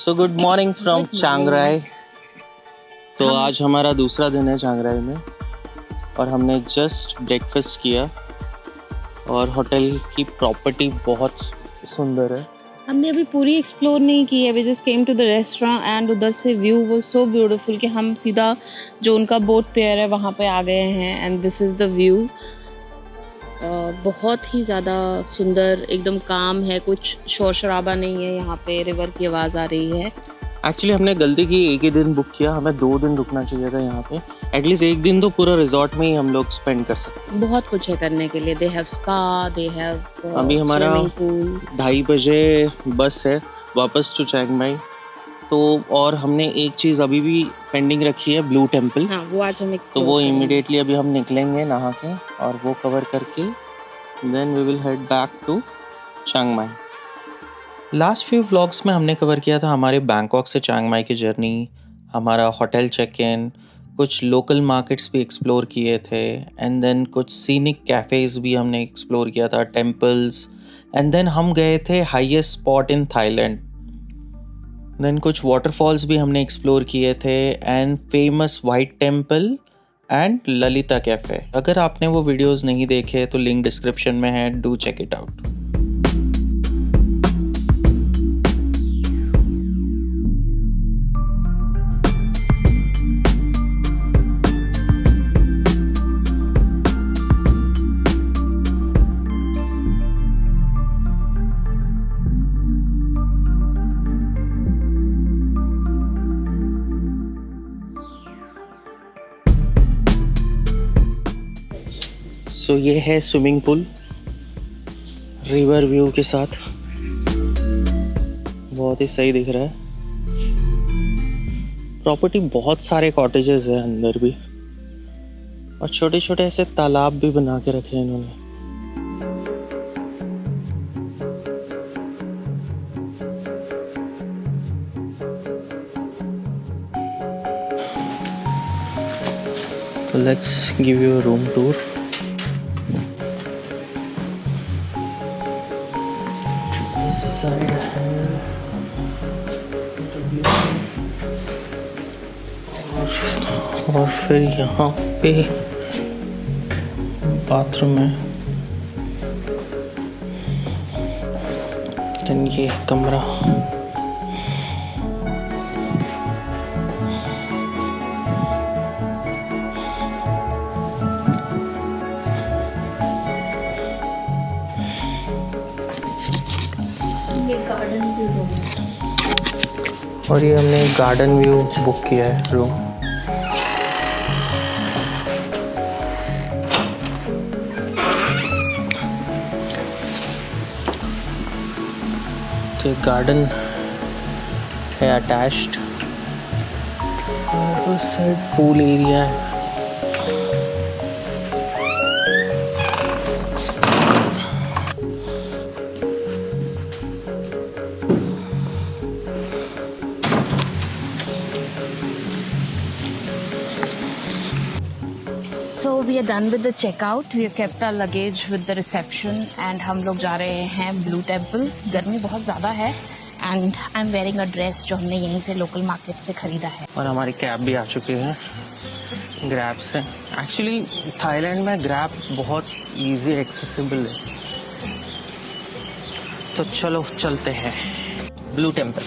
So good morning from चांग राई। तो आज हमारा दूसरा दिन है चांग राई में और हमने जस्ट ब्रेकफास्ट किया और होटल की प्रॉपर्टी बहुत सुंदर है। हमने अभी पूरी एक्सप्लोर नहीं की है। We just came to the restaurant and उधर से व्यू वो सो ब्यूटीफुल कि हम सीधा जो उनका बोट पेयर है वहाँ पे आ गए हैं and this is the view. बहुत ही ज़्यादा सुंदर, एकदम काम है, कुछ शोर शराबा नहीं है यहाँ पे, रिवर की आवाज़ आ रही है। एक्चुअली हमने गलती की, एक ही दिन बुक किया, हमें 2 दिन रुकना चाहिए था यहाँ पे। एटलीस्ट एक दिन तो पूरा रिजॉर्ट में ही हम लोग स्पेंड कर सकते हैं। बहुत कुछ है करने के लिए। They have spa, they have अभी हमारा 2:30 बजे बस है वापस टू चिंग माई। तो और हमने एक चीज़ अभी भी पेंडिंग रखी है, ब्लू टेम्पल। हाँ, वो आज हम तो वो इमिडिएटली अभी हम निकलेंगे नहा के और वो कवर करके then we will head back to Chiang Mai. Last few vlogs में हमने कवर किया था हमारे बैंकॉक से चिंग माई की जर्नी, हमारा होटल चेक इन, कुछ लोकल मार्केट्स भी एक्सप्लोर किए थे एंड देन कुछ सीनिक कैफ़ेज़ भी हमने एक्सप्लोर किया था, टेम्पल्स, एंड देन हम गए थे highest spot in Thailand. Then कुछ वाटरफॉल्स भी हमने एक्सप्लोर किए थे and famous white temple and Lalita cafe. अगर आपने वो वीडियोस नहीं देखे तो लिंक डिस्क्रिप्शन में है, डू चेक इट आउट। सो ये है स्विमिंग पूल रिवर व्यू के साथ, बहुत ही सही दिख रहा है। प्रॉपर्टी बहुत सारे कॉटेजेस है अंदर भी और छोटे छोटे ऐसे तालाब भी बना के रखे हैं इन्होंने। Let's give you a room tour. This side है और फिर यहाँ पे बाथरूम है, देन ये कमरा। और ये हमने गार्डन व्यू बुक किया है रूम। तो गार्डन है अटैच्ड और उस साइड पूल एरिया है। So we are done with the checkout. We have kept our luggage with the reception and हम लोग जा रहे हैं ब्लू टेम्पल। गर्मी बहुत ज़्यादा है and I am wearing a dress जो हमने यहीं से लोकल मार्केट से ख़रीदा है। और हमारी कैब भी आ चुकी है ग्रैब से। एक्चुअली थाईलैंड में ग्रैब बहुत इजी एक्सेसिबल है। तो चलो चलते हैं ब्लू टेम्पल।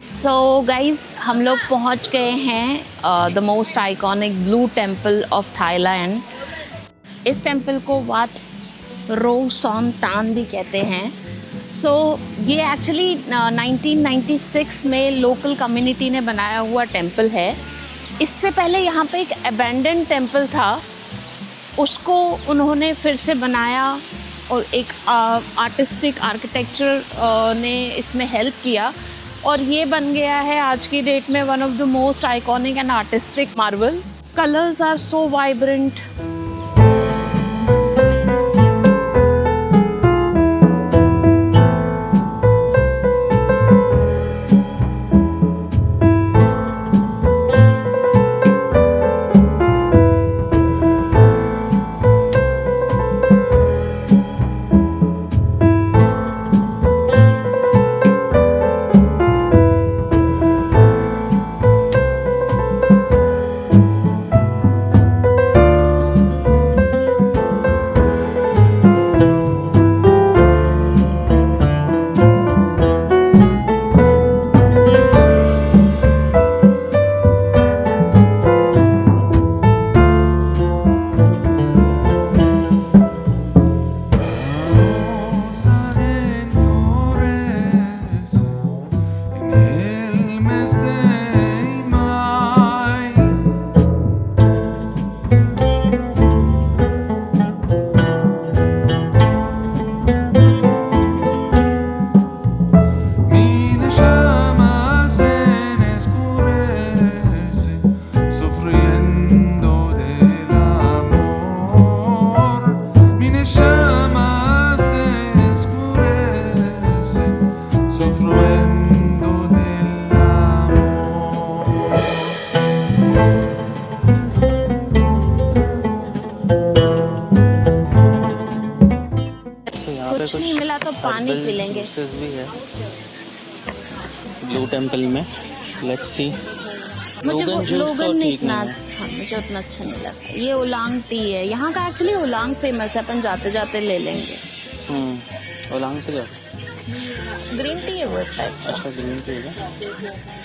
सो गाइज हम लोग पहुंच गए हैं the most iconic blue temple of Thailand. इस टेम्पल को वाट रो सॉन टान भी कहते हैं। सो ये एक्चुअली 1996 में लोकल कम्युनिटी ने बनाया हुआ टेम्पल है। इससे पहले यहाँ पे एक अबैंडन टेम्पल था, उसको उन्होंने फिर से बनाया और एक आर्टिस्टिक आर्किटेक्चर ने इसमें हेल्प किया और ये बन गया है आज की डेट में one of the most iconic and artistic marble. Colours are so vibrant. Juices भी है ब्लू टेम्पल में। Let's see. मुझे लोगन जूस तो लोगन ठीक इतना, नहीं है। हाँ मुझे उतना अच्छा नहीं लगा। ये ओलांग टी है, यहाँ का एक्चुअली ओलांग फेमस है, अपन जाते जाते ले लेंगे। ओलांग से क्या? ग्रीन टी है वो एक टाइप। अच्छा ग्रीन टी है।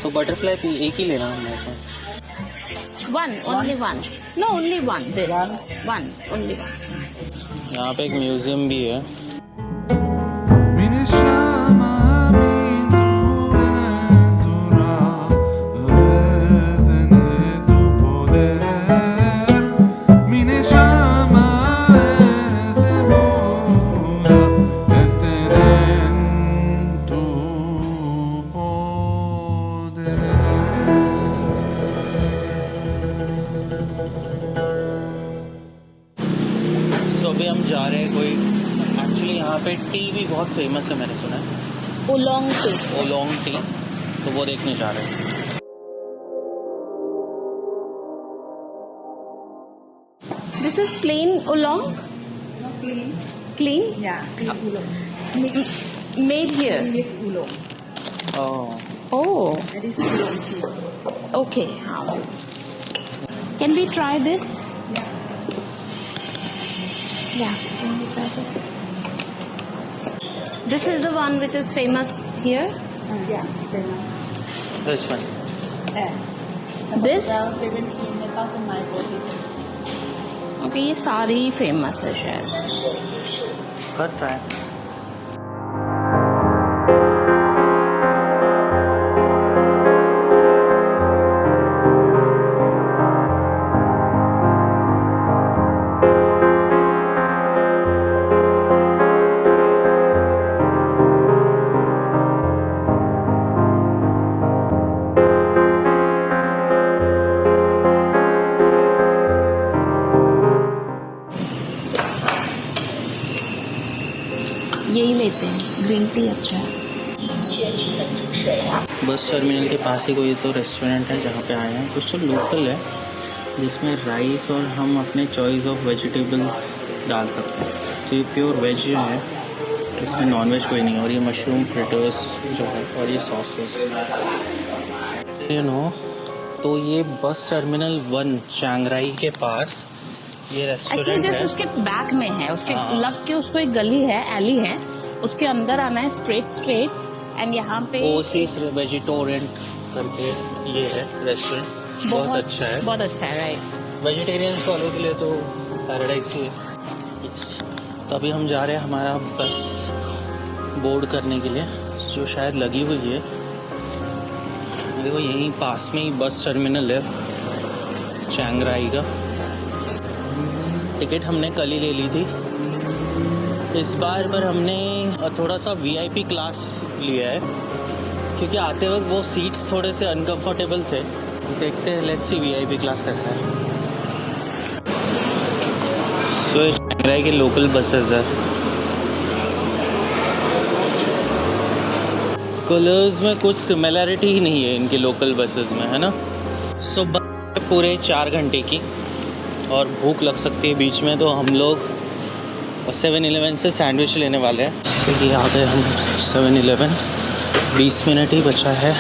सो बटरफ्लाई एक ही लेना है मेरे को। One, only one. No only one, this one, only one. यहाँ पे एक म्यूजियम भी है। Mi llama mi ventura, en tu poder. Mi llama es demora, estar en tu poder. सो अभी हम जा रहे हैं कोई, एक्चुअली यहाँ पे टी भी बहुत फेमस है मैंने सुना है, ओलोंग टी। ओलोंग टी, तो वो देखने जा रहे हैं। This is plain oolong? Not clean. Clean? Yeah, clean oolong. Made here? Mixed oolong. Oh, That is oolong tea. okay. Can we try this? Yeah, can we try this? This is the one which is famous here? Yeah, famous. This one. Yeah. This? 17, 2009, 47. Okay, ये सारी ही famous है शायद से। कर try. यही लेते हैं, green tea अच्छा है। बस टर्मिनल के पास ही कोई तो रेस्टोरेंट है जहाँ पे आए हैं। कुछ तो लोकल है जिसमें राइस और हम अपने चॉइस ऑफ वेजिटेबल्स डाल सकते हैं। तो ये प्योर वेज है, इसमें नॉन वेज कोई नहीं। और ये मशरूम फ्रिटर्स जो है और ये सॉसेस यू नो। तो ये बस टर्मिनल 1 चैंगराई के पास ये एक्चुअली रेस्टोरेंट जस्ट है। उसके बैक में है, उसके हाँ। लग के उसको एक गली है, एली है, उसके अंदर आना है स्ट्रेट एंड यहाँ पे ओसिस वेजिटोरियन करके ये है रेस्टोरेंट। बहुत अच्छा है, बहुत अच्छा है, राइट। वेजिटेरियंस वालों के लिए तो पैराडाइज ही है। तो अभी हम जा रहे हैं हमारा बस बोर्ड करने के लिए, जो शायद लगी हुई है। देखो यहीं पास में ही बस टर्मिनल है चैंगराई का। टिकट हमने कल ही ले ली थी, इस बार पर हमने थोड़ा सा वीआईपी क्लास लिया है क्योंकि आते वक्त वो सीट्स थोड़े से अनकंफर्टेबल थे। देखते हैं, लेट्स सी वीआईपी क्लास कैसा है। सो ये चैंगराई के लोकल बसेस है। कलर्स में कुछ सिमिलरिटी ही नहीं है इनके लोकल बसेस में, है ना। सो पूरे 4 घंटे की और भूख लग सकती है बीच में, तो हम लोग 7-Eleven से सैंडविच लेने वाले हैं। तो ये आ गए हम 7-Eleven, 20 मिनट ही बचा है।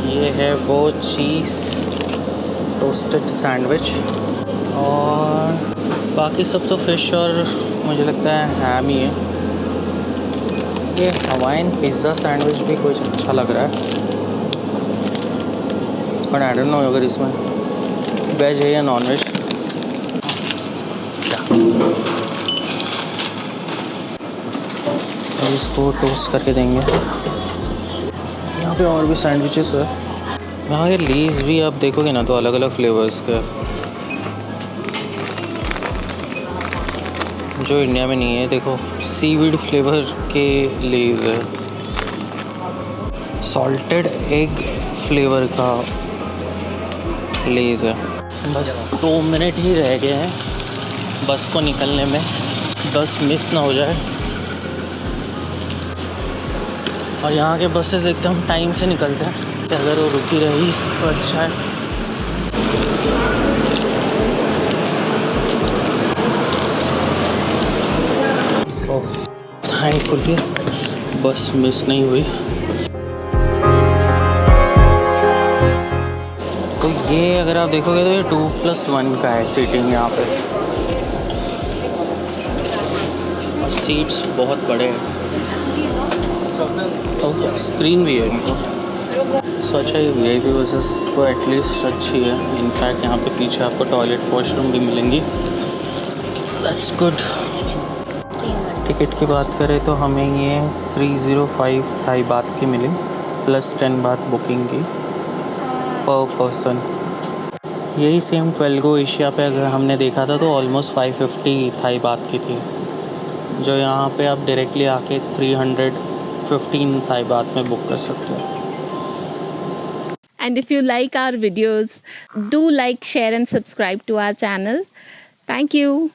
ये है वो चीज़ टोस्टेड सैंडविच, और बाकी सब तो फिश और मुझे लगता है हैम ही है। ये हवाइन पिज़्ज़ा सैंडविच भी कुछ अच्छा लग रहा है, और आई डोंट नो अगर इसमें वेज है या नॉन वेज। अब इसको टोस्ट करके देंगे। यहाँ पे और भी सैंडविचेस है। यहाँ के लीज भी आप देखोगे ना तो अलग अलग फ्लेवर्स के, जो इंडिया में नहीं है। देखो सीवीड फ्लेवर के लेज है, सॉल्टेड एग फ्लेवर का लेज है। बस 2 मिनट ही रह गए हैं बस को निकलने में, बस मिस ना हो जाए। और यहाँ के बसेस एकदम टाइम से निकलते हैं, तो अगर वो रुकी रही तो अच्छा है। ओह, थैंकफुली बस मिस नहीं हुई। तो ये अगर आप देखोगे तो ये 2+1 का है सीटिंग यहाँ पे, और सीट्स बहुत बड़े हैं। और स्क्रीन भी है इनको। सो अच्छा, ये VIP बसेस तो एटलीस्ट अच्छी है। इनफैक्ट यहाँ पे पीछे आपको टॉयलेट वॉशरूम भी मिलेंगी। That's good. टिकट की बात करें तो हमें ये 305 थाई बात की मिली, प्लस 10 बात बुकिंग की पर पर्सन। यही सेम 12 गो एशिया पे अगर हमने देखा था तो ऑलमोस्ट 550 थाई बात की थी, जो यहाँ पे आप डायरेक्टली आके 315 थाई बात में बुक कर सकते हो। And if you like our videos, do like, share and subscribe to our channel. Thank you.